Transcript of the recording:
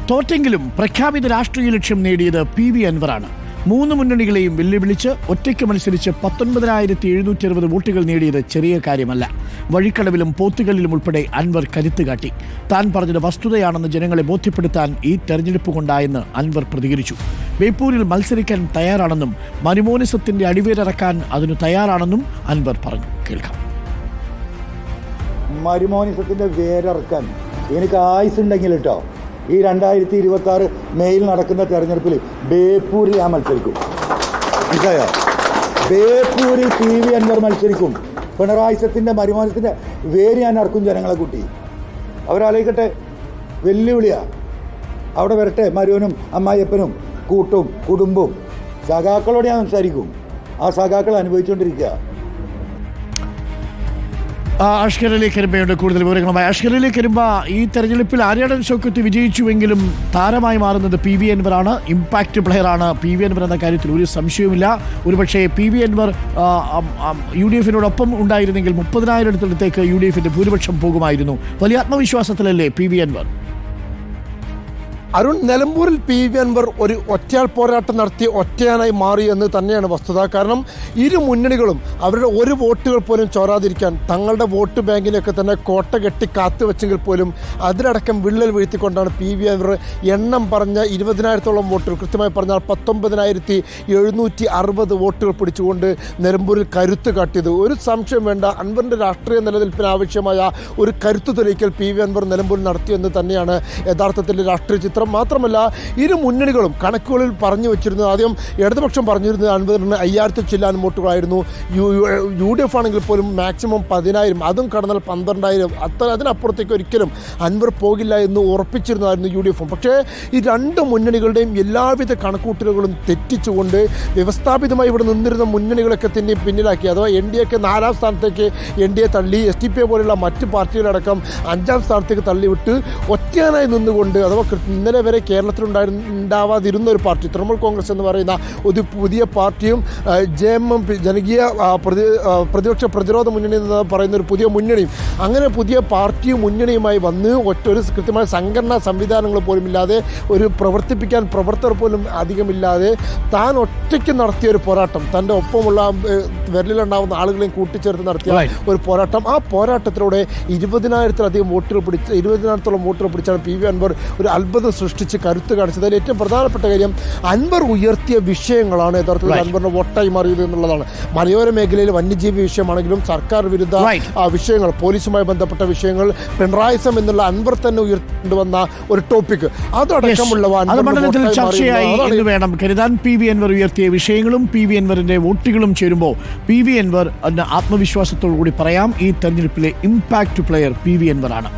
തോറ്റെങ്കിലും പ്രഖ്യാപിത രാഷ്ട്രീയ ലക്ഷ്യം നേടിയത് PV അൻവറാണ്. 3 മുന്നണികളെയും വെല്ലുവിളിച്ച് ഒറ്റയ്ക്ക് മത്സരിച്ച് 19,760 വോട്ടുകൾ നേടിയത് ചെറിയ കാര്യമല്ല. വഴിക്കടവിലും പോത്തുകല്ലിലും ഉൾപ്പെടെ അൻവർ കരുത്ത് കാട്ടി. താൻ പറഞ്ഞത് വസ്തുതയാണെന്ന് ജനങ്ങളെ ബോധ്യപ്പെടുത്താൻ ഈ തെരഞ്ഞെടുപ്പ് കൊണ്ടായെന്ന് അൻവർ പ്രതികരിച്ചു. ബേപ്പൂരിൽ മത്സരിക്കാൻ തയ്യാറാണെന്നും മരുമോനിസത്തിന്റെ അടിവേരിറക്കാൻ അതിനു തയ്യാറാണെന്നും അൻവർ പറഞ്ഞു. കേൾക്കാം. മരുമോനിസത്തിന്റെ വേരിറക്കാൻ എനിക്ക് ആയുസുണ്ടെങ്കിൽ കേട്ടോ, ഈ 2026 മെയിൽ നടക്കുന്ന തെരഞ്ഞെടുപ്പിൽ ബേപ്പൂരിൽ ഞാൻ മത്സരിക്കും. മനസ്സിലായോ? ബേപ്പൂരിൽ PV അൻവർ മത്സരിക്കും. പിണറായിസത്തിൻ്റെ മരുമോനത്തിൻ്റെ വേര് ഞാൻ ഇറക്കും ജനങ്ങളെ കൂട്ടി. അവരാലോചിക്കട്ടെ, വെല്ലുവിളിയാ. അവിടെ വരട്ടെ, മരുവനും അമ്മായിയപ്പനും കൂട്ടും കുടുംബവും സഖാക്കളോട് ഞാൻ സംസാരിക്കും. ആ സഖാക്കൾ അനുഭവിച്ചുകൊണ്ടിരിക്കുക. അഷ്കറിലേക്ക് വരുമ്പോഴുണ്ട് കൂടുതൽ വിവരങ്ങളുമായി. അഷ്കറിലേക്ക് വരുമ്പോൾ ഈ തെരഞ്ഞെടുപ്പിൽ ആര്യാടൻ ഷൗക്കത്ത് വിജയിച്ചുവെങ്കിലും താരമായി മാറുന്നത് PV അൻവറാണ്. ഇമ്പാക്റ്റ് പ്ലെയറാണ് PV അൻവർ എന്ന കാര്യത്തിൽ ഒരു സംശയവുമില്ല. ഒരുപക്ഷെ PV അൻവർ UDF-നോടൊപ്പം ഉണ്ടായിരുന്നെങ്കിൽ 30,000-ത്തിലേക്ക് UDF-ന്റെ ഭൂരിപക്ഷം പോകുമായിരുന്നു. വലിയ ആത്മവിശ്വാസത്തിലല്ലേ PV അൻവർ? അരുൺ, നിലമ്പൂരിൽ PV അൻവർ ഒരു ഒറ്റയാൾ പോരാട്ടം നടത്തി ഒറ്റയാനായി മാറി എന്ന് തന്നെയാണ് വസ്തുത. കാരണം ഇരു മുന്നണികളും അവരുടെ ഒരു വോട്ടുകൾ പോലും ചോരാതിരിക്കാൻ തങ്ങളുടെ വോട്ട് ബാങ്കിനെയൊക്കെ തന്നെ കോട്ട കെട്ടി കാത്തുവെച്ചെങ്കിൽ പോലും അതിലടക്കം വിള്ളൽ വീഴ്ത്തിക്കൊണ്ടാണ് PV അൻവർ എണ്ണം പറഞ്ഞ 20,000-ത്തോളം വോട്ടുകൾ, കൃത്യമായി പറഞ്ഞാൽ 19,760 വോട്ടുകൾ പിടിച്ചുകൊണ്ട് നിലമ്പൂരിൽ കരുത്ത് കാട്ടിയത്. ഒരു സംശയം വേണ്ട, അൻവറിൻ്റെ രാഷ്ട്രീയ നിലനിൽപ്പിന് ആവശ്യമായ ഒരു കരുത്ത് തെളിയിക്കൽ PV അൻവർ നിലമ്പൂരിൽ നടത്തിയെന്ന് തന്നെയാണ് യഥാർത്ഥത്തിൽ രാഷ്ട്രീയ ചിത്രം. മാത്രമല്ല, ഇരു മുന്നണികളും കണക്കുകളിൽ പറഞ്ഞു വെച്ചിരുന്നത്, ആദ്യം ഇടതുപക്ഷം പറഞ്ഞിരുന്നത് അൻവറിന് 5,000 ചില്ലാൻ വോട്ടുകളായിരുന്നു. UDF ആണെങ്കിൽ പോലും മാക്സിമം 10,000, അതും കടന്നാൽ 12,000. അതിനപ്പുറത്തേക്ക് ഒരിക്കലും അൻവർ പോകില്ല എന്ന് ഉറപ്പിച്ചിരുന്നതായിരുന്നു UDF. പക്ഷേ ഈ രണ്ട് മുന്നണികളുടെയും എല്ലാവിധ കണക്കൂട്ടലുകളും തെറ്റിച്ചുകൊണ്ട് വ്യവസ്ഥാപിതമായി ഇവിടെ നിന്നിരുന്ന മുന്നണികളൊക്കെ തന്നെ പിന്നിലാക്കി. അഥവാ NDA-ക്ക് 4ാം സ്ഥാനത്തേക്ക് NDA തള്ളി, SDPI പോലുള്ള മറ്റ് പാർട്ടികളടക്കം 5ാം സ്ഥാനത്തേക്ക് തള്ളിവിട്ട് ഒറ്റയാനായി നിന്നുകൊണ്ട്, അഥവാ ഇന്നലെ വരെ കേരളത്തിലുണ്ടാവാതിരുന്ന ഒരു പാർട്ടി തൃണമൂൽ കോൺഗ്രസ് എന്ന് പറയുന്ന ഒരു പുതിയ പാർട്ടിയും JMM ജനകീയ പ്രതിപക്ഷ പ്രതിരോധ മുന്നണി എന്ന് പറയുന്ന ഒരു പുതിയ മുന്നണിയും, അങ്ങനെ പുതിയ പാർട്ടിയും മുന്നണിയുമായി വന്ന് ഒരു കൃത്യമായ സംഘടനാ സംവിധാനങ്ങൾ പോലും ഇല്ലാതെ, ഒരു പ്രവർത്തിപ്പിക്കാൻ പ്രവർത്തകർ പോലും അധികമില്ലാതെ താൻ ഒറ്റയ്ക്ക് നടത്തിയ ഒരു പോരാട്ടം, തൻ്റെ ഒപ്പമുള്ള വിരലിലുണ്ടാവുന്ന ആളുകളെയും കൂട്ടിച്ചേർത്ത് നടത്തിയ ഒരു പോരാട്ടം. ആ പോരാട്ടത്തിലൂടെ 20,000-ത്തിലധികം വോട്ടുകൾ പിടിച്ച് 20,000-ത്തോളം വോട്ടുകൾ പിടിച്ചാണ് PV അൻവർ ഒരു അത്ഭുതം സൃഷ്ടിച്ച് കരുത്ത് കാണിച്ചത്. അതിൽ ഏറ്റവും പ്രധാനപ്പെട്ട കാര്യം അൻവർ ഉയർത്തിയ വിഷയങ്ങളാണ് യഥാർത്ഥത്തിൽ അൻവറിന്റെ വോട്ടായി മാറിയത് എന്നുള്ളതാണ്. മലയോര മേഖലയിൽ വന്യജീവി വിഷയമാണെങ്കിലും സർക്കാർ വിരുദ്ധ വിഷയങ്ങൾ, പോലീസുമായി ബന്ധപ്പെട്ട വിഷയങ്ങൾ, പിണറായിസം എന്നുള്ള അൻവർ തന്നെ ഉയർത്തിവന്ന ഒരു ടോപ്പിക്, അതടക്കമുള്ളവ ചർച്ചയായി എന്ന് വേണം കരുതാൻ. PV അൻവർ ഉയർത്തിയ വിഷയങ്ങളും PV അൻവറിന്റെ വോട്ടുകളും ചേരുമ്പോൾ PV അൻവർ ആത്മവിശ്വാസത്തോടു കൂടി പറയാം, ഈ തെരഞ്ഞെടുപ്പിലെ ഇമ്പാക്റ്റ് പ്ലെയർ PV അൻവറാണ്.